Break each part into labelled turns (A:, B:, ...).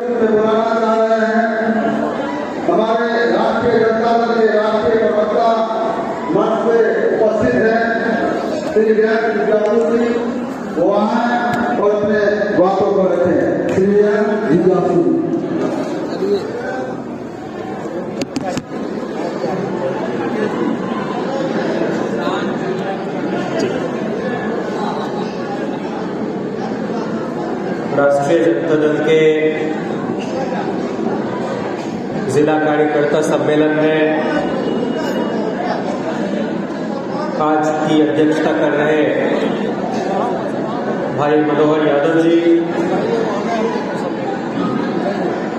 A: बुलाना चाह रहे हैं हमारे राष्ट्रीय जनता दल के राष्ट्रीय प्रवक्ता मंच पे उपस्थित हैं श्री विद्यापति जी, वो आए और अपने बातों को रखें। श्री विद्यापति
B: राष्ट्रीय जनता दल के जिला कार्यकर्ता सम्मेलन में आज की अध्यक्षता कर रहे भाई मनोहर यादव जी,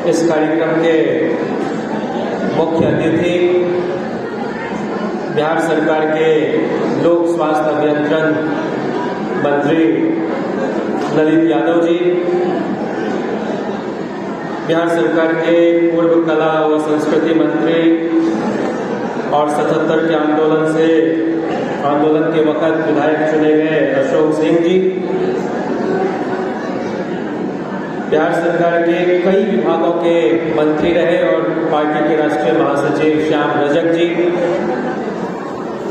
B: इस कार्यक्रम के मुख्य अतिथि बिहार सरकार के लोक स्वास्थ्य अभियंत्रण मंत्री ललित यादव जी, बिहार सरकार के पूर्व कला व संस्कृति मंत्री और 77 के आंदोलन के वक्त विधायक चुने गए अशोक सिंह जी, बिहार सरकार के कई विभागों के मंत्री रहे और पार्टी के राष्ट्रीय महासचिव श्याम रजक जी,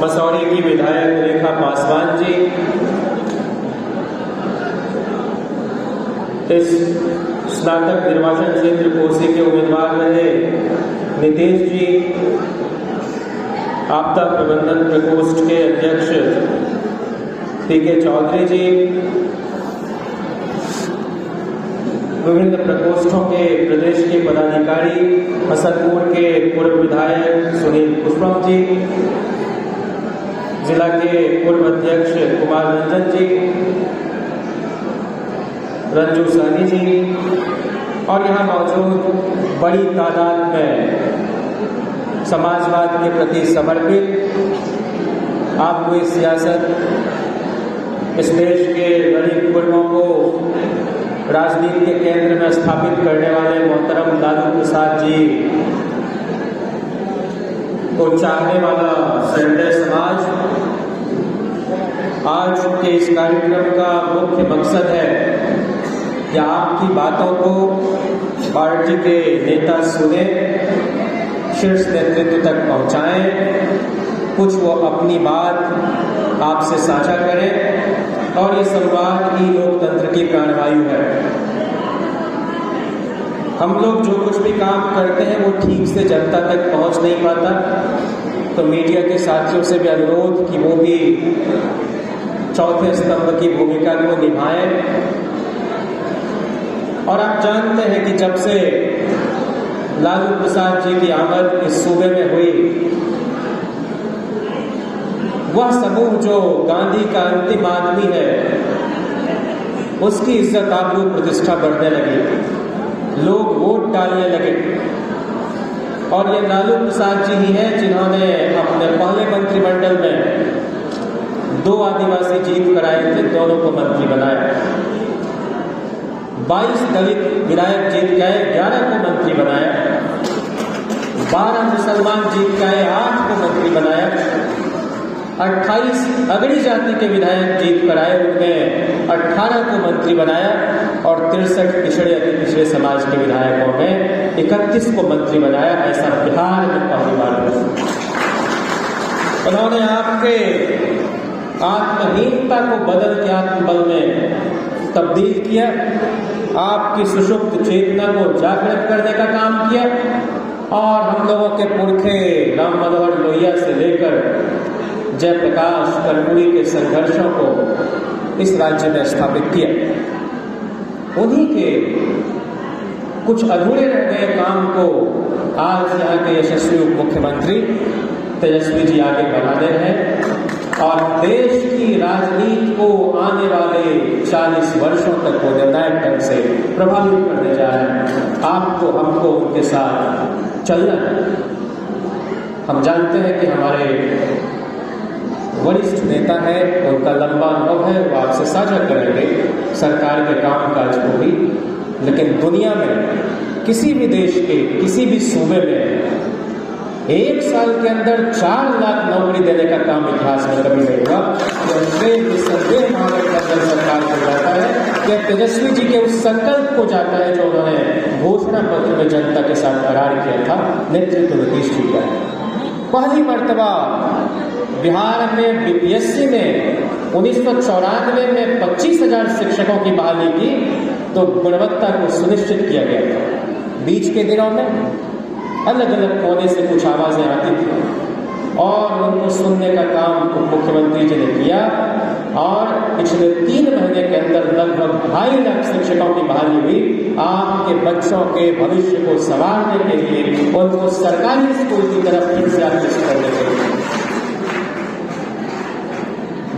B: मसौरी की विधायक रेखा पासवान जी, इस स्नातक निर्वाचन क्षेत्र कोसी के उम्मीदवार रहे नीतीश जी, आपदा प्रबंधन प्रकोष्ठ के अध्यक्ष पीके चौधरी जी, विभिन्न प्रकोष्ठों के प्रदेश के पदाधिकारी, हसनपुर के पूर्व विधायक सुनील पुष्पम जी, जिला के पूर्व अध्यक्ष कुमार रंजन जी, रंजू सहनी जी और यहाँ मौजूद बड़ी तादाद में समाजवाद के प्रति समर्पित आपको इस सियासत, इस देश के गरीब गुरबों को राजनीति के केंद्र में स्थापित करने वाले मोहतरम लालू प्रसाद जी को चाहने वाला संजय समाज, आज के इस कार्यक्रम का मुख्य मकसद है कि आपकी बातों को पार्टी के नेता सुने, शीर्ष नेतृत्व तक पहुंचाएं, कुछ वो अपनी बात आपसे साझा करें और ये संवाद ही लोकतंत्र की प्राणवायु है। हम लोग जो कुछ भी काम करते हैं वो ठीक से जनता तक पहुंच नहीं पाता, तो मीडिया के साथियों से भी अनुरोध कि वो भी चौथे स्तंभ की भूमिका को निभाएं। और आप जानते हैं कि जब से लालू प्रसाद जी की आमद इस सूबे में हुई, वह समूह जो गांधी का अंतिम आदमी है, उसकी इज्जत आबरू प्रतिष्ठा बढ़ने लगी, लोग वोट डालने लगे। और ये लालू प्रसाद जी ही हैं जिन्होंने अपने पहले मंत्रिमंडल में 2 आदिवासी जीत कराए थे, दोनों को मंत्री बनाया। 22 दलित विधायक जीत गए, 11 को मंत्री बनाया। 12 मुसलमान जीत गए, 8 को मंत्री बनाया। 28 अगड़ी जाति के विधायक जीत कर आए, उनमें 18 को मंत्री बनाया। और 63 पिछड़े अति पिछड़े समाज के विधायकों में 31 को मंत्री बनाया। ऐसा बिहार में पहली बार हुआ। उन्होंने आपके आत्महीनता को बदल के आत्मबल में तब्दील किया, आपकी सुषुप्त चेतना को जागृत करने का काम किया और हम लोगों के पुरखे राम मनोहर लोहिया से लेकर जयप्रकाश कर्पूरी के संघर्षों को इस राज्य में स्थापित किया। उन्हीं के कुछ अधूरे रह गए काम को आज यहाँ के यशस्वी उप मुख्यमंत्री तेजस्वी जी आगे बढ़ा रहे हैं और देश की राजनीति को आने वाले 40 वर्षों तक वो निर्णायक ढंग से प्रभावित करने जा रहे हैं। आपको हमको उनके साथ चलना है। हम जानते हैं कि हमारे वरिष्ठ नेता है, उनका लंबा अनुभव है, वो आपसे साझा करेंगे सरकार के कामकाज को भी। लेकिन दुनिया में किसी भी देश के किसी भी सूबे में 1 साल के अंदर 4 लाख नौकरी देने का काम इतिहास में कभी नहीं हुआ। तो निसंदेह महागठबंधन सरकार को जाता है कि तेजस्वी जी के उस संकल्प को जाता है जो उन्होंने घोषणा पत्र में जनता के साथ करार किया था, नेतृत्व नीतीश जी का। पहली मर्तबा बिहार में बीपीएससी में 1994 में 25,000 शिक्षकों की बहाली की, तो गुणवत्ता को सुनिश्चित किया गया था। बीच के दिनों में अलग अलग कोने से कुछ आवाजें आती थी और उनको सुनने का काम मुख्यमंत्री जी ने किया और पिछले 3 महीने के अंदर लगभग 2.5 लाख शिक्षकों की बहाली हुई। आपके बच्चों के भविष्य को संवारने के लिए, उनको सरकारी स्कूल की तरफ फिर से आकर्षित करने के लिए।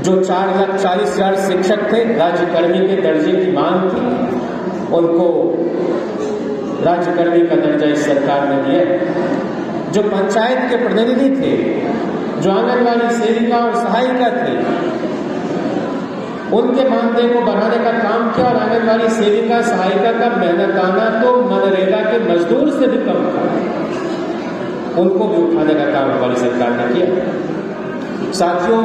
B: जो 4,40,000 शिक्षक थे, राज्यकर्मी के दर्जे की मांग थी, उनको राज्यकर्मी का दर्जा इस सरकार ने दिया। जो पंचायत के प्रतिनिधि थे, जो आंगनबाड़ी सेविका और सहायिका थे, उनके मानदेय को बढ़ाने का काम किया और आंगनबाड़ी सेविका सहायिका का मेहनताना तो मनरेगा के मजदूर से भी कम था, उनको भी उठाने का काम हमारी सरकार ने किया। साथियों,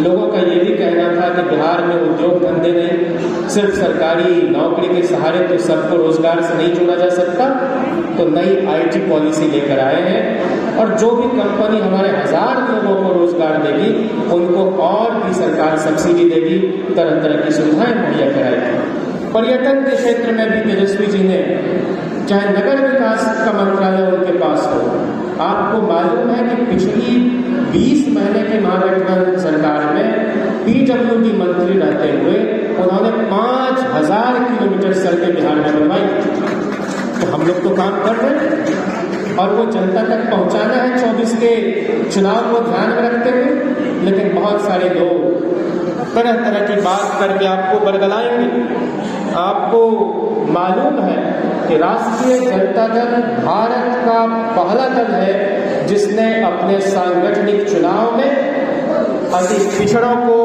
B: लोगों का ये भी कहना था कि बिहार में उद्योग धंधे नहीं, सिर्फ सरकारी नौकरी के सहारे तो सबको रोजगार से नहीं जोड़ा जा सकता, तो नई आईटी पॉलिसी लेकर आए हैं और जो भी कंपनी हमारे 1000 लोगों को रोजगार देगी, उनको और भी सरकार सब्सिडी देगी, तरह तरह की सुविधाएं मुहैया कराएगी। पर्यटन के क्षेत्र में भी तेजस्वी जी ने, चाहे नगर विकास का मंत्रालय उनके पास हो, आपको मालूम है कि पिछली 20 महीने की महागठबंधन सरकार में पीडब्ल्यूडी मंत्री रहते हुए उन्होंने 5,000 किलोमीटर सड़कें बिहार में बनवाई। तो हम लोग तो काम कर रहे हैं और वो जनता तक पहुंचाना है 24 के चुनाव को ध्यान में रखते हुए, लेकिन बहुत सारे लोग तरह तरह की बात करके आपको बरगलाएंगे। आपको मालूम है कि राष्ट्रीय जनता दल भारत का पहला दल है जिसने अपने सांगठनिक चुनाव में अति पिछड़ों को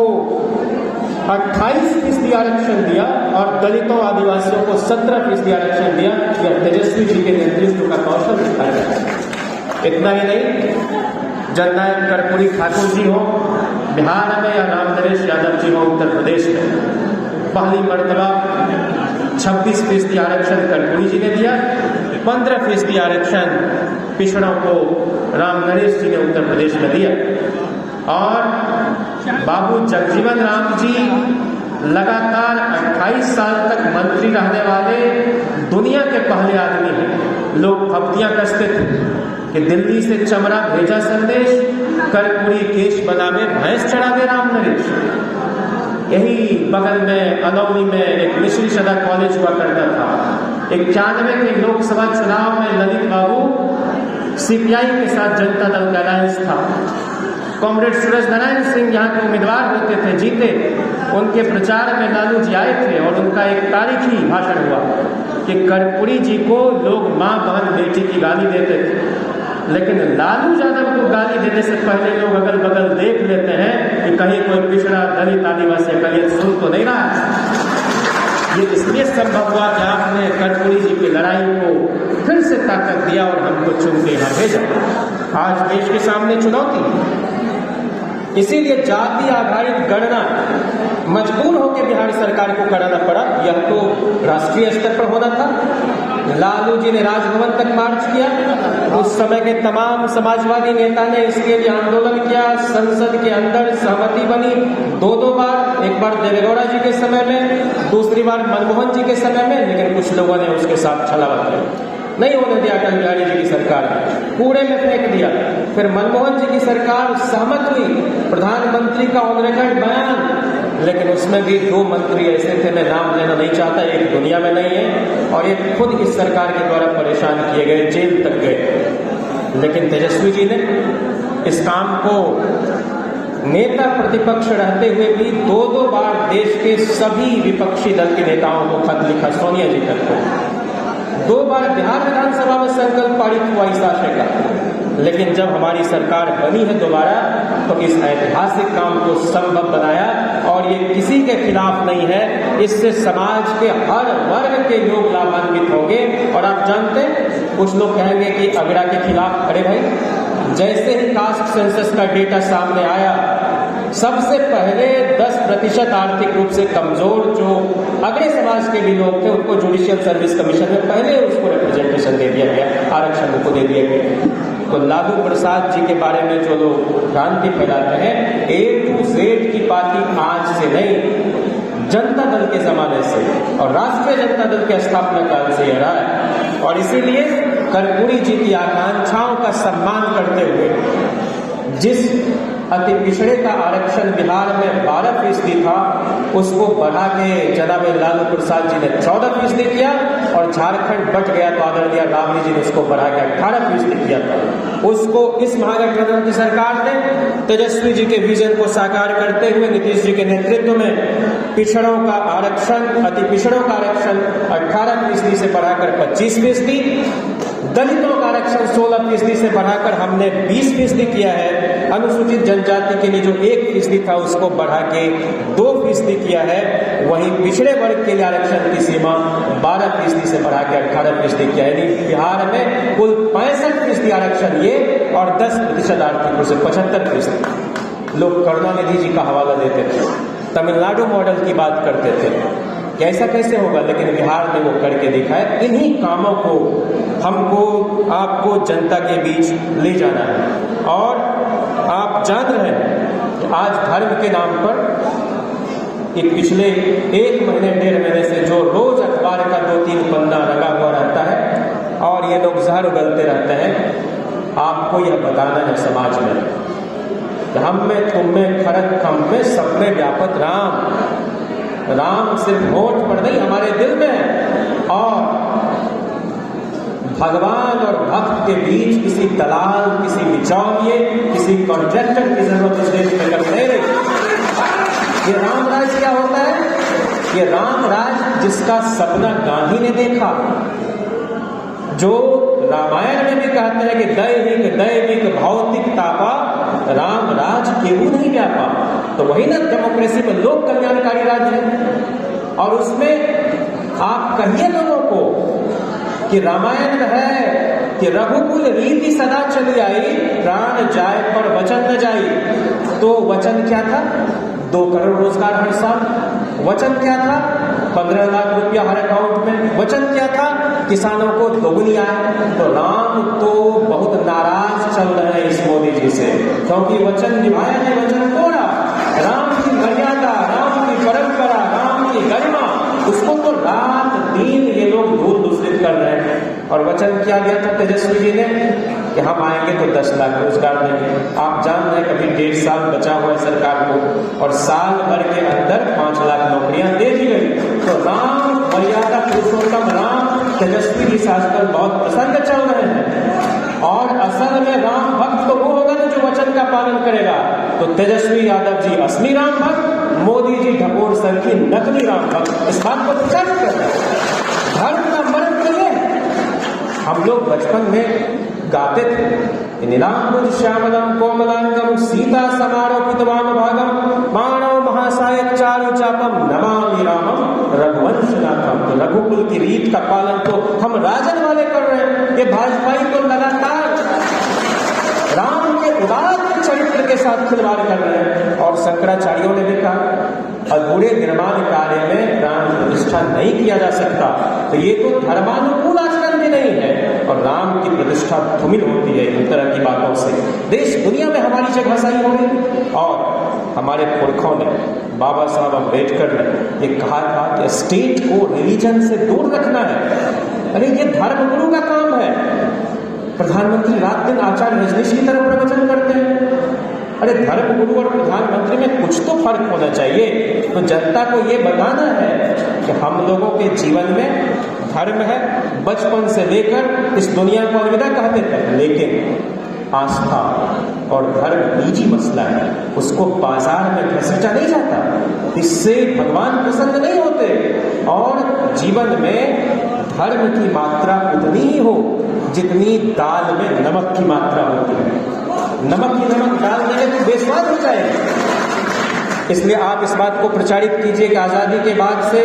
B: 28% आरक्षण दिया और दलितों आदिवासियों को 17% आरक्षण दिया। यह तेजस्वी जी के नेतृत्व का कौशल दिखाया है। इतना ही नहीं, जननायक कर्पूरी ठाकुर जी हो बिहार में या राम नरेश यादव जी हो उत्तर प्रदेश में, पहली मर्तबा 26% आरक्षण कर्पूरी जी ने दिया, 15% आरक्षण पिछड़ों को राम नरेश जी ने उत्तर प्रदेश में दिया। और बाबू जगजीवन राम जी लगातार 28 साल तक मंत्री रहने वाले दुनिया के पहले आदमी हैं। लोग फप्तियां कसते थे कि दिल्ली से चमड़ा भेजा संदेश, कर्पूरी केश बनावे भैंस चढ़ावे राम नरेश। यही बगल में अलौली में एक मिश्री सदा कॉलेज हुआ करता था। 91 के लोकसभा चुनाव में ललित बाबू सीपीआई के साथ जनता दल का अलायंस था। कॉमरेड सूरज नारायण सिंह यहाँ के उम्मीदवार होते थे, जीते। उनके प्रचार में लालू जी आए थे और उनका एक तारीखी भाषण हुआ कि कर्पूरी जी को लोग माँ बहन बेटी की गाली देते थे, लेकिन लालू यादव को गाली देने से पहले लोग अगल बगल देख लेते हैं कि कहीं कोई पिछड़ा दलित आदिवासी अकलियत सुन तो नहीं रहा है। ये इसलिए संभव हुआ कि आपने कर्पूरी जी की लड़ाई को फिर से ताकत दिया और हमको चुन के यहाँ भेजा। आज देश के सामने चुनौती, इसीलिए जाति आधारित गणना मजबूर होकर बिहार सरकार को कराना पड़ा। यह तो राष्ट्रीय स्तर पर होना था। लालू जी ने राजभवन तक मार्च किया, उस समय के तमाम समाजवादी नेता ने इसके लिए आंदोलन किया, संसद के अंदर सहमति बनी 2 बार, एक बार देवेगौड़ा जी के समय में, दूसरी बार मनमोहन जी के समय में, लेकिन कुछ लोगों ने उसके साथ छलावा किया, नहीं होने दिया। अटल बिहारी जी की सरकार कूड़े में फेंक दिया। फिर मनमोहन जी की सरकार सहमत हुई, प्रधानमंत्री का ऑन रिकॉर्ड बयान, लेकिन उसमें भी 2 मंत्री ऐसे थे, मैं नाम लेना नहीं चाहता, एक दुनिया में नहीं है और एक खुद इस सरकार के द्वारा परेशान किए गए, जेल तक गए। लेकिन तेजस्वी जी ने इस काम को नेता प्रतिपक्ष रहते हुए भी 2 बार देश के सभी विपक्षी दल के नेताओं को खत लिखा, सोनिया जी तक को 2 बार बिहार विधानसभा में संकल्प पारित हुआ इस आशय का। लेकिन जब हमारी सरकार बनी है दोबारा, तो इस ऐतिहासिक काम को संभव बनाया और ये किसी के खिलाफ नहीं है, इससे समाज के हर वर्ग के लोग लाभान्वित होंगे। और आप जानते हैं, कुछ लोग कहेंगे कि अगड़ा के खिलाफ, अरे भाई जैसे ही कास्ट सेंसस का डेटा सामने आया, सबसे पहले 10% आर्थिक रूप से कमजोर जो अगले समाज के भी लोग थे उनको जुडिशियल सर्विस कमीशन में पहले उसको रिप्रेजेंटेशन दे दिया गया, आरक्षण उनको दे दिया गया। तो लालू प्रसाद जी के बारे में जो लोग भ्रांति फैलाते हैं, A to Z की पार्टी आज से नहीं, जनता दल के जमाने से और राष्ट्रीय जनता दल के स्थापना काल से यह रहा है। और इसीलिए कर्पूरी जी की आकांक्षाओं का सम्मान करते हुए जिस अति पिछड़े का आरक्षण बिहार में 12% था, उसको बढ़ा के जनाब लालू प्रसाद जी ने 14% किया और झारखंड बट गया तो आदरणीय राबड़ी जी ने उसको बढ़ा के 18% किया था। उसको इस महागठबंधन की सरकार ने तेजस्वी जी के विजन को साकार करते हुए नीतीश जी के नेतृत्व में पिछड़ों का आरक्षण, अति पिछड़ों का आरक्षण 18% से बढ़ाकर 25%, दलितों का आरक्षण 16% से बढ़ाकर हमने 20% किया है, अनुसूचित जनजाति के लिए जो 1% था उसको बढ़ा के 2% किया है, वहीं पिछड़े वर्ग के लिए आरक्षण की सीमा 12% से बढ़ा के 18% किया है। यानी बिहार में कुल 65% आरक्षण ये और 10% आर्थिक रूप से 75%। लोग करुणानिधि जी का हवाला देते थे, तमिलनाडु मॉडल की बात करते थे कि ऐसा कैसे होगा, लेकिन बिहार में वो करके दिखाए। इन्हीं कामों को हमको आपको जनता के बीच ले जाना है। और आप जान रहे हैं कि आज धर्म के नाम पर एक पिछले 1 महीने 1.5 महीने से जो रोज अखबार का 2-3 पन्ना लगा हुआ रहता है और ये लोग जहर उगलते रहते हैं, आपको यह बताना है समाज में, हम में तुम में खरक खम में सब में व्यापक राम सिर्फ होठ पर नहीं हमारे दिल में है। और भगवान और भक्त के बीच किसी दलाल, किसी बिचौलिए, किसी कॉन्ट्रैक्टर की जरूरत इस देश में कभी नहीं रही। ये राम राज क्या होता है? ये राम राज जिसका सपना गांधी ने देखा, जो रामायण में भी कहते हैं कि दैविक भौतिक तापा राम राज केहू नहीं व्यापा। तो वही ना डेमोक्रेसी में लोक कल्याणकारी राज्य है। और उसमें आप कहिए लोगों को कि रामायण में है कि रघुकुल रीति सदा चली आई, प्राण जाए पर वचन न जाई। तो वचन क्या था? 2 करोड़ रोजगार हर साल। वचन क्या था? 15 लाख रुपया हर अकाउंट में। वचन क्या था? किसानों को दोगुनी आय। तो राम तो बहुत नाराज चल रहे हैं इस मोदी जी से, क्योंकि वचन निभाया है, वचन तोड़ा। राम की मर्यादा, राम की परंपरा, राम की गरिमा, उसको तो रात दिन ये लोग धूल दूषित कर रहे हैं। और वचन क्या दिया था तेजस्वी जी ने कि हम आएंगे तो 10 लाख रोजगार देंगे। आप जान रहे हैं कभी 1.5 साल बचा हुआ है सरकार को और साल भर के अंदर 5 लाख नौकरियां दे दी गई। तो राम मर्यादा पुरुषोत्तम राम तेजस्वी जी आजकल बहुत प्रसन्न चल रहे हैं। और असल में राम भक्त तो वो होगा ना जो वचन का पालन करेगा। तो तेजस्वी यादव जी असली राम भक्त, मोदी जी ढकोर सर की नकली राम भक्त। इस बात को प्रचार कर रहे हैं। धर्म का मर्म नहीं है। हम लोग बचपन में गाते थे, नीलांबुज श्यामलम कोमलांगम सीता समारोपितवाम भागम मानव महासायक चारु चापम नमामि रामम रघुवंशनाथम। तो रघुकुल की रीत का पालन तो हम राजन वाले कर रहे हैं। ये भाजपाई तो लगातार राम के उदार चरित्र के साथ खिलवाड़ कर रहे हैं। और शंकराचार्यों ने भी कहा अधूरे निर्माण कार्य में प्राण प्रतिष्ठा नहीं किया जा सकता। तो ये तो धर्मानुकूल आचरण भी नहीं है और राम की प्रतिष्ठा धूमिल होती है इन तरह की बातों से। देश दुनिया में हमारी जगहसाई हो गई। और हमारे पुरखों ने, बाबा साहब अम्बेडकर ने ये कहा था कि स्टेट को रिलीजन से दूर रखना है। अरे ये धर्मगुरु का काम है। प्रधानमंत्री रात दिन आचार्य रजनीश की तरफ प्रवचन करते हैं। अरे धर्मगुरु और प्रधानमंत्री में कुछ तो फर्क होना चाहिए। तो जनता को ये बताना है कि हम लोगों के जीवन में धर्म है, बचपन से लेकर इस दुनिया को अलविदा कहते थे। लेकिन आस्था और धर्म निजी मसला है, उसको बाजार में घसीटा नहीं जाता। इससे भगवान प्रसन्न नहीं होते। और जीवन में धर्म की मात्रा उतनी ही हो जितनी दाल में नमक की मात्रा होती है। नमक की नमक डाल देने तो बेस्वाद हो जाएगी। इसलिए आप इस बात को प्रचारित कीजिए कि आज़ादी के बाद से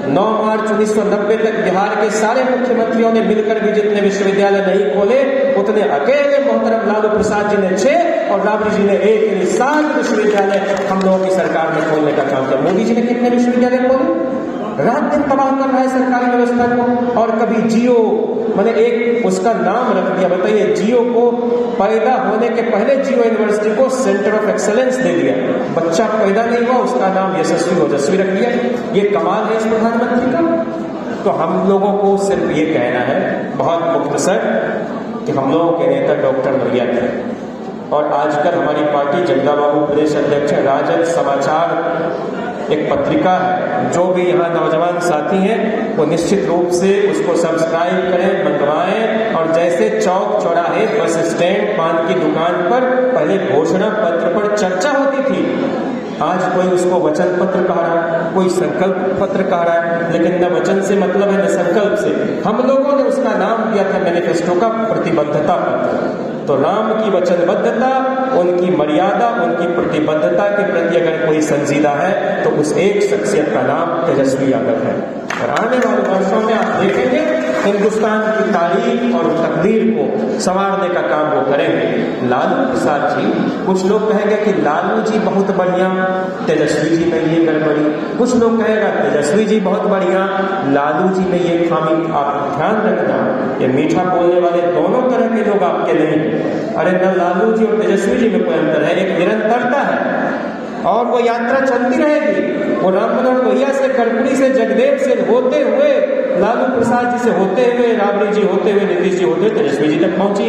B: 9 मार्च 1990 तक बिहार के सारे मुख्यमंत्रियों ने मिलकर भी जितने विश्वविद्यालय नहीं खोले, उतने अकेले मोहतरम लालू प्रसाद जी ने 6 और राबड़ी जी ने 1, यानी 7 विश्वविद्यालय हम लोगों की सरकार में खोलने का काम किया। मोदी जी ने कितने विश्वविद्यालय खोले? रात दिन तबाह कर रहा है सरकारी व्यवस्था को। और कभी जियो, मैंने एक उसका नाम रख दिया, बताइए, जियो को पैदा होने के पहले जियो यूनिवर्सिटी को सेंटर ऑफ एक्सेलेंस दे दिया। बच्चा पैदा नहीं हुआ, उसका नाम यशस्वी ओजस्वी रख दिया। ये कमाल है इस प्रधानमंत्री का। तो हम लोगों को सिर्फ ये कहना है बहुत मुख्तसर कि हम लोगों के नेता डॉक्टर लोहिया थे, और आजकल हमारी पार्टी जगदा बाबू प्रदेश अध्यक्ष है, राजद समाचार एक पत्रिका है, जो भी यहाँ नौजवान साथी हैं वो निश्चित रूप से उसको सब्सक्राइब करें, मंगवाएं। और जैसे चौक चौराहे, बस स्टैंड, पान की दुकान पर पहले घोषणा पत्र पर चर्चा होती थी, आज कोई उसको वचन पत्र कह रहा है, कोई संकल्प पत्र कह रहा है, लेकिन न वचन से मतलब है न संकल्प से। हम लोगों ने उसका नाम दिया था मैनिफेस्टो का प्रतिबद्धता पत्र। तो राम की वचनबद्धता, उनकी मर्यादा, उनकी प्रतिबद्धता के प्रति अगर कोई संजीदा है तो उस एक शख्सियत का नाम तेजस्वी यादव है। और आने वाले वर्षों में आप देखेंगे हिंदुस्तान की तारीख और तकदीर को संवारने का काम वो करेंगे। लालू प्रसाद जी, कुछ लोग कहेंगे कि लालू जी बहुत बढ़िया, तेजस्वी जी में ये गड़बड़ी। कुछ लोग कहेगा तेजस्वी जी बहुत बढ़िया, लालू जी में ये खामी। आप ध्यान रखना, ये मीठा बोलने वाले दोनों तरह के लोग आपके नहीं। अरे न लालू जी और तेजस्वी जी में कोई अंतर है, एक निरंतरता है और वो यात्रा चलती रहेगी। वो राम मनोहर लोहिया से, कर्पूरी से, जगदेव से होते हुए, लालू प्रसाद जी से होते हुए, राबड़ी जी होते हुए, नीतीश जी होते हुए तेजस्वी जी तक पहुंची।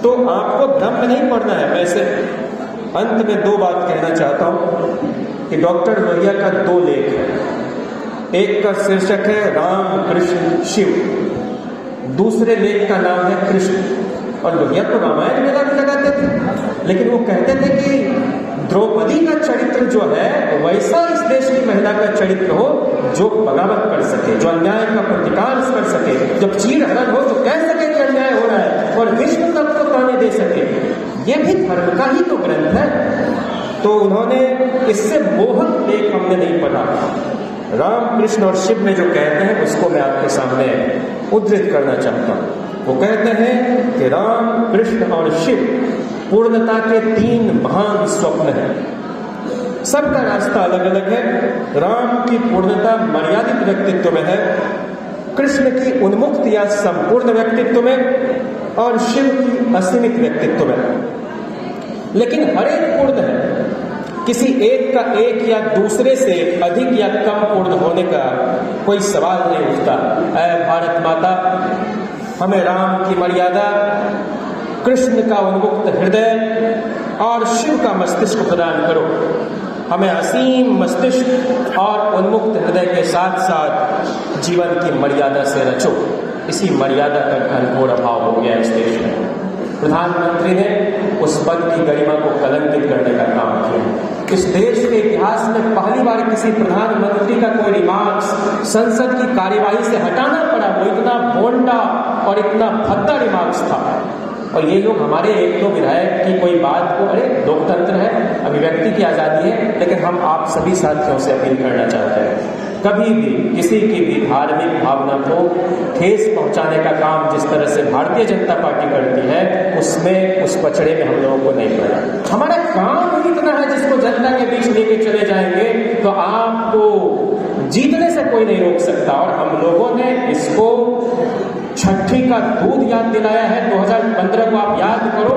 B: तो आपको भ्रम में नहीं पड़ना है। वैसे अंत में 2 बात कहना चाहता हूं कि डॉक्टर लोहिया का 2 लेख है। एक का शीर्षक है राम कृष्ण शिव, दूसरे लेख का नाम है कृष्ण। और लोहिया तो रामायण मेला भी लगाते थे, लेकिन वो कहते थे कि द्रौपदी का चरित्र जो है वैसा इस देश की महिला का चरित्र हो जो बगावत कर सके, जो अन्याय का प्रतिकार कर सके, जब चीर हरण हो तो कह सके कि अन्याय हो रहा है और विश्व तक को ताने दे सके। ये भी धर्म का ही तो ग्रंथ है। तो उन्होंने इससे मोहक लेख हमने नहीं पढ़ा। राम कृष्ण और शिव में जो कहते हैं उसको मैं आपके सामने उद्धृत करना चाहता हूं। वो कहते हैं कि राम कृष्ण और शिव पूर्णता के 3 महान स्वप्न हैं। सबका रास्ता अलग अलग है। राम की पूर्णता मर्यादित व्यक्तित्व में है, कृष्ण की उन्मुक्त या संपूर्ण व्यक्तित्व में, और शिव की असीमित व्यक्तित्व में। लेकिन हर एक पूर्ण है, किसी एक का एक या दूसरे से अधिक या कम पूर्ण होने का कोई सवाल नहीं उठता। ऐ भारत माता, हमें राम की मर्यादा, कृष्ण का उन्मुक्त हृदय और शिव का मस्तिष्क प्रदान करो। हमें असीम मस्तिष्क और उन्मुक्त हृदय के साथ साथ जीवन की मर्यादा से रचो। इसी मर्यादा का घनघोर अभाव हो गया इस देश में। प्रधानमंत्री ने उस पद की गरिमा को कलंकित करने का काम किया। इस देश के इतिहास में पहली बार किसी प्रधानमंत्री का कोई रिमार्क्स संसद की कार्यवाही से हटाना पड़ा। वो इतना भोंडा और इतना भद्दा रिमार्क्स था। और ये लोग हमारे 1-2 विधायक की कोई बात को, अरे लोकतंत्र है, अभिव्यक्ति की आज़ादी है, लेकिन हम आप सभी साथियों से अपील करना चाहते हैं, कभी भी किसी की भी धार्मिक भावना को ठेस पहुंचाने का काम जिस तरह से भारतीय जनता पार्टी करती है, उसमें, उस पचड़े में हम लोगों को नहीं पड़ा। हमारा काम इतना है जिसको जनता के बीच लेके चले जाएंगे तो आपको जीतने से कोई नहीं रोक सकता। और हम लोगों ने इसको छठी का दूध याद दिलाया है। 2015 को आप याद करो,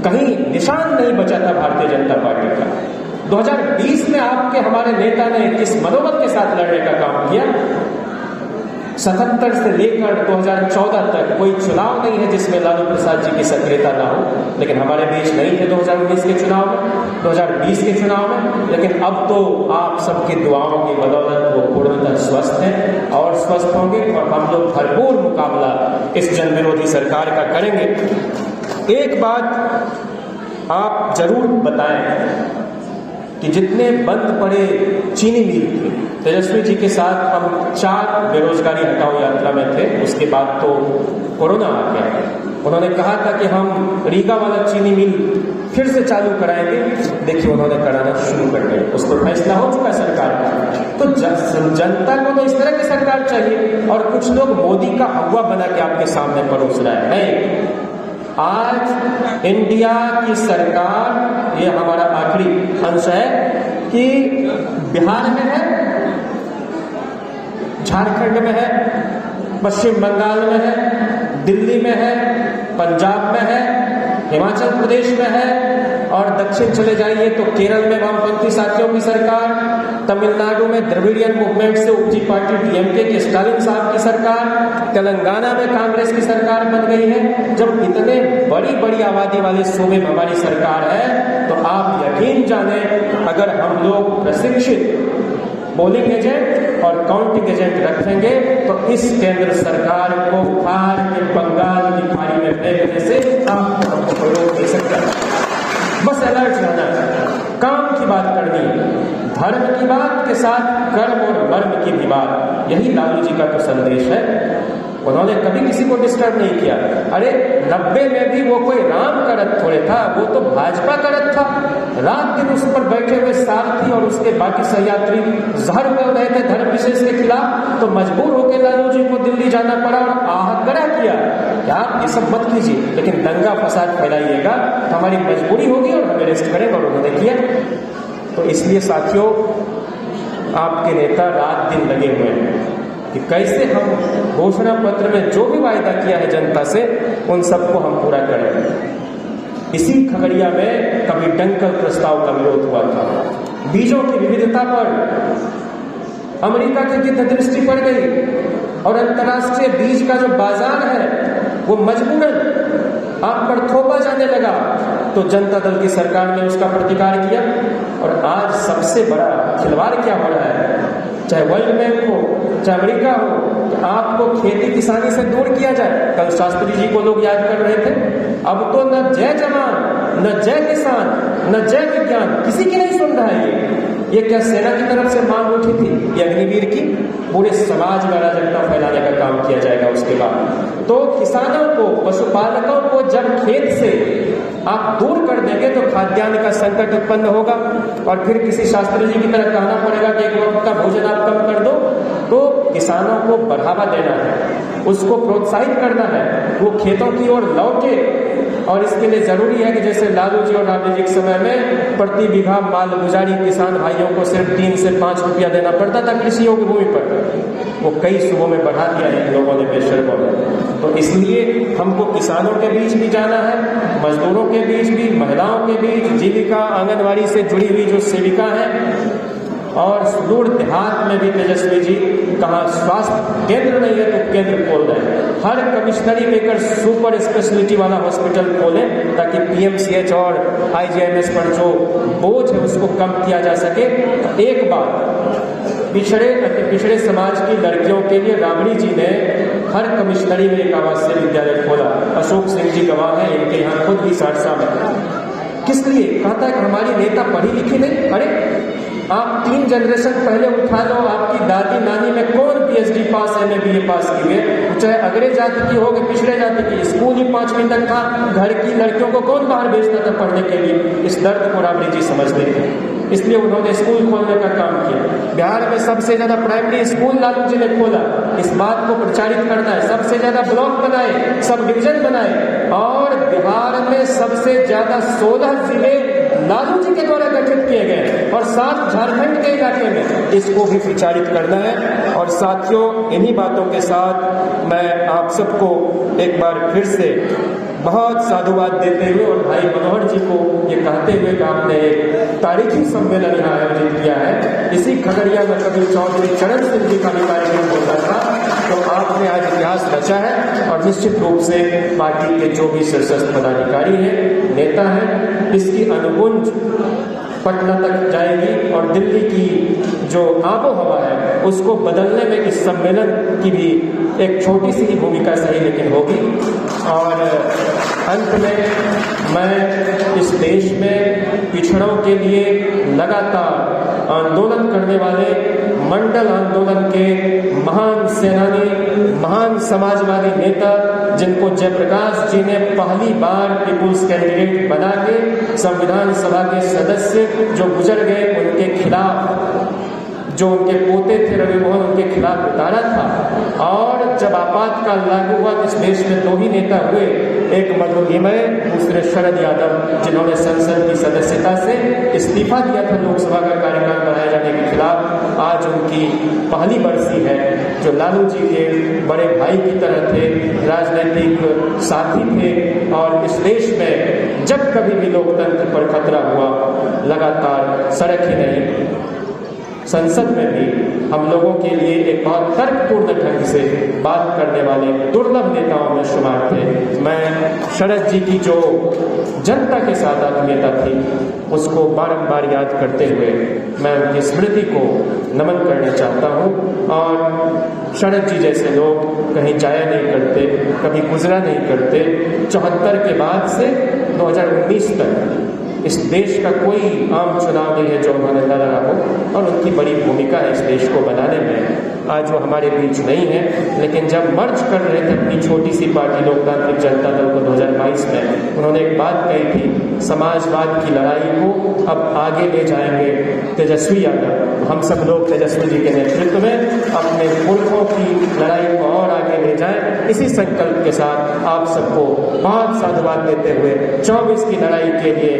B: कहीं निशान नहीं बचा था भारतीय जनता पार्टी का। 2020 में आपके हमारे नेता ने किस मनोबल के साथ लड़ने का काम किया। 77 से लेकर 2014 तक कोई चुनाव नहीं है जिसमें लालू प्रसाद जी की सक्रियता ना हो, लेकिन हमारे बीच नहीं थे 2019 के चुनाव में, 2020 के चुनाव में। लेकिन अब तो आप सबकी दुआओं की बदौलत वो पूर्णतः स्वस्थ हैं और स्वस्थ होंगे, और हम लोग भरपूर मुकाबला इस जन विरोधी सरकार का करेंगे। एक बात आप जरूर बताएं कि जितने बंद पड़े चीनी मिल थे, तेजस्वी जी के साथ हम 4 बेरोजगारी हटाओ यात्रा में थे, उसके बाद तो कोरोना आ गया। उन्होंने कहा था कि हम रीगा वाला चीनी मिल फिर से चालू कराएंगे, देखिए उन्होंने कराना शुरू कर दिया, उस पर फैसला हो चुका है सरकार का। तो जनता को तो इस तरह की सरकार चाहिए, और कुछ लोग मोदी का हवा बना के आपके सामने परोस रहा है। नहीं, आज इंडिया की सरकार, ये हमारा आखिरी अंश है, कि बिहार में है, झारखंड में है, पश्चिम बंगाल में है, दिल्ली में है, पंजाब में है, हिमाचल प्रदेश में है, और दक्षिण चले जाइए तो केरल में वामपंथी साथियों की सरकार, तमिलनाडु में द्रविडियन मूवमेंट से उपजी पार्टी डीएमके के स्टालिन साहब की सरकार, तेलंगाना में कांग्रेस की सरकार बन गई है। जब इतने बड़ी बड़ी आबादी वाले सूबे में हमारी सरकार है, तो आप यकीन जाने अगर हम लोग प्रशिक्षित पोलिंग एजेंट और काउंटिंग एजेंट रखेंगे तो इस केंद्र सरकार को फाड़ के बंगाल की खाड़ी में फेंकने से आपको रोक नहीं सकता। बस अलर्ट रहना है, काम की बात करनी है, धर्म की बात के साथ कर्म और मर्म की भी बात, यही लालू जी का तो संदेश है। उन्होंने कभी किसी को डिस्टर्ब नहीं किया। अरे 90 में भी वो कोई राम का रथ थोड़े था, वो तो भाजपा का रथ था। रात दिन उस पर बैठे हुए सारथी और उसके बाकी सहयात्री जहर उगल रहे थे धर्म विशेष के खिलाफ, तो मजबूर होकर लालू जी को दिल्ली जाना पड़ा और आहकरा किया कि आप ये सब मत कीजिए, लेकिन दंगा फसाद फैलाइएगा तो हमारी मजबूरी होगी और हमें अरेस्ट करेंगे, और उन्होंने किया। तो इसलिए साथियों, आपके नेता रात दिन लगे हुए हैं कि कैसे हम घोषणा पत्र में जो भी वायदा किया है जनता से, उन सबको हम पूरा करें। इसी खगड़िया में कभी डंकल प्रस्ताव का विरोध हुआ था, बीजों की विविधता पर अमेरिका की गिद्ध दृष्टि पड़ गई, और अंतर्राष्ट्रीय बीज का जो बाजार है वो मजबूरन आप पर थोपा जाने लगा, तो जनता दल की सरकार ने उसका प्रतिकार किया। और आज सबसे बड़ा खिलवाड़ क्या हो रहा है, चाहे वर्ल्ड बैंक हो, चाहे अमेरिका हो, कि आपको खेती किसानी से दूर किया जाए। कल शास्त्री जी को लोग याद कर रहे थे, अब तो न जय जवान, न जय किसान, न जय विज्ञान, किसी की नहीं सुन रहा है। ये क्या सेना की तरफ से मांग उठी थी, ये अग्निवीर की? पूरे समाज में अराजकता फैलाने का काम किया जाएगा उसके बाद। तो किसानों को, पशुपालकों को जब खेत से आप दूर कर देंगे तो खाद्यान्न का संकट उत्पन्न होगा, और फिर किसी शास्त्री जी की तरह कहना पड़ेगा कि एक वक्त का भोजन आप कम कर दो। तो किसानों को बढ़ावा देना है, उसको प्रोत्साहित करना है, वो खेतों की ओर लौटे। और इसके लिए जरूरी है कि जैसे लालू जी और राबड़ी जी के समय में प्रति बीघा माल गुजारी किसान भाइयों को सिर्फ 3 से 5 रुपया देना पड़ता था कृषि योग्य भूमि पर, वो कई सूबों में बढ़ा दिया इन लोगों ने बेशर्मों ने। तो इसलिए हमको किसानों के बीच भी जाना है, मजदूरों के बीच भी, महिलाओं के बीच, जीविका आंगनवाड़ी से जुड़ी हुई जो सेविका हैं, और सुदूर देहात में भी तेजस्वी जी कहाँ स्वास्थ्य केंद्र नहीं है तो केंद्र खोल रहे हैं। हर कमिश्नरी लेकर सुपर स्पेशलिटी वाला हॉस्पिटल खोलें, ताकि पीएमसीएच और आईजीएमएस पर जो बोझ है उसको कम किया जा सके। तो एक बार पिछड़े समाज की लड़कियों के लिए राबड़ी जी ने हर कमिश्नरी में एक आवासीय विद्यालय खोला। अशोक सिंह जी गवाह हैं, इनके यहाँ खुद भी सहरसा में। किस लिए? कहता है कि हमारी नेता पढ़ी लिखी नहीं। अरे आप 3 जनरेशन पहले उठा लो, आपकी दादी नानी में कौन पीएचडी पास, एमए बीए पास की हुए, चाहे अगले जाति की हो कि पिछड़े जाति की, स्कूल ही 5वीं तक था, घर की लड़कियों को कौन बाहर भेजता था पढ़ने के लिए। इस दर्द को राबड़ी जी समझते थे, इसलिए उन्होंने स्कूल खोलने का काम किया। बिहार में सबसे ज्यादा प्राइमरी स्कूल लालू जी ने खोला, इस बात को प्रचारित करना है। सबसे ज्यादा ब्लॉक बनाए, सब डिवीजन बनाए, और बिहार में सबसे ज्यादा 16 जिले लालू जी के द्वारा गठित किए गए, और 7 झारखंड के इलाके में, इसको भी प्रचारित करना है। और साथियों, इन्हीं बातों के साथ मैं आप सबको एक बार फिर से बहुत साधुवाद देते हुए और भाई मनोहर जी को ये कहते हुए कि आपने एक तारीखी सम्मेलन यहाँ आयोजित किया है। इसी खगड़िया में कभी चौधरी चरण सिंह जी का भी कार्यक्रम होता था, तो आपने आज इतिहास रचा है। और निश्चित रूप से पार्टी के जो भी शीर्षस्थ पदाधिकारी हैं, नेता हैं, इसकी अनुगुंज पटना तक जाएगी और दिल्ली की जो आबो हवा है उसको बदलने में इस सम्मेलन की भी एक छोटी सी ही भूमिका सही लेकिन होगी। और अंत में मैं इस देश में पिछड़ों के लिए लगातार आंदोलन करने वाले मंडल आंदोलन के महान सेनानी, महान समाजवादी नेता जिनको जयप्रकाश जी ने पहली बार पीपुल्स कैंडिडेट बना के संविधान सभा के सदस्य जो गुजर गए उनके खिलाफ, जो उनके पोते थे रवि मोहन, उनके खिलाफ उतारा था। और जब आपातकाल लागू हुआ तो इस देश में दो ही नेता हुए, एक मधुलिमय, दूसरे शरद यादव, जिन्होंने संसद की सदस्यता से इस्तीफा दिया था लोकसभा का कार्यकाल बढ़ाए जाने के खिलाफ। आज उनकी पहली बरसी है, जो लालू जी के बड़े भाई की तरह थे, राजनीतिक साथी थे और इस देश में जब कभी भी लोकतंत्र पर खतरा हुआ लगातार सड़क ही नहीं संसद में भी हम लोगों के लिए एक बहुत तर्कपूर्ण ढंग से बात करने वाले दुर्लभ नेताओं में शुमार थे। मैं शरद जी की जो जनता के साथ आत्मीयता थी उसको बारंबार याद करते हुए मैं उनकी स्मृति को नमन करना चाहता हूँ। और शरद जी जैसे लोग कहीं जाया नहीं करते, कभी गुजरा नहीं करते। 74 के बाद से 2019 तक इस देश का कोई आम चुनाव नहीं है जो उन्होंने लड़ा हो, और उनकी बड़ी भूमिका है इस देश को बनाने में। आज वो हमारे बीच नहीं है, लेकिन जब मर्ज कर रहे थे अपनी छोटी सी पार्टी लोकतांत्रिक जनता दल को 2022 में, उन्होंने एक बात कही थी, समाजवाद की लड़ाई को अब आगे ले जाएंगे तेजस्वी यादव। हम सब लोग तेजस्वी जी के नेतृत्व में अपने पुरखों की लड़ाई को और आगे ले जाएं। इसी संकल्प के साथ आप सबको बहुत साधुवाद देते हुए 24 की लड़ाई के लिए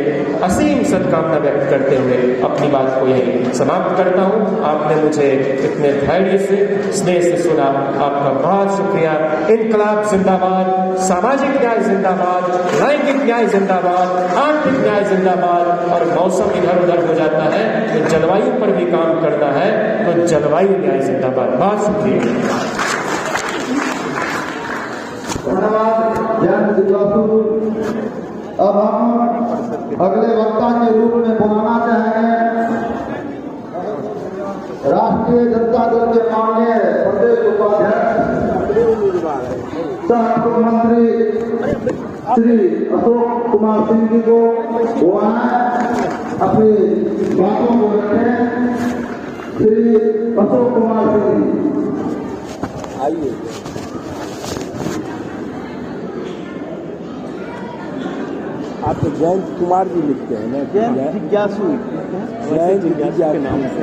B: असीम सद्कामना व्यक्त करते हुए अपनी बात को यही समाप्त करता हूँ। आपने मुझे इतने धैर्य से, स्नेह से सुना, आपका बहुत शुक्रिया। इनकलाब जिंदाबाद, सामाजिक न्याय जिंदाबाद, लैंगिक न्याय जिंदाबाद, आर्थिक न्याय जिंदाबाद। और मौसम इधर उधर हो जाता है तो जलवायु पर भी काम करना है, तो जलवायु न्याय जिंदाबाद। बहुत शुक्रिया।
A: धन्यवाद जयंत जिज्ञासु। अब हम अगले वक्ता के रूप में बुलाना चाहेंगे राष्ट्रीय जनता दल के माननीय प्रदेश उपाध्यक्ष सह मुख्यमंत्री श्री अशोक कुमार सिंह जी को। वो अपनी बातों को रखें। श्री अशोक कुमार सिंह जी आइए।
C: आप तो जयंत कुमार जी लिखते हैं ना? जयंत जिज्ञासु, जयंत जिज्ञासु के नाम से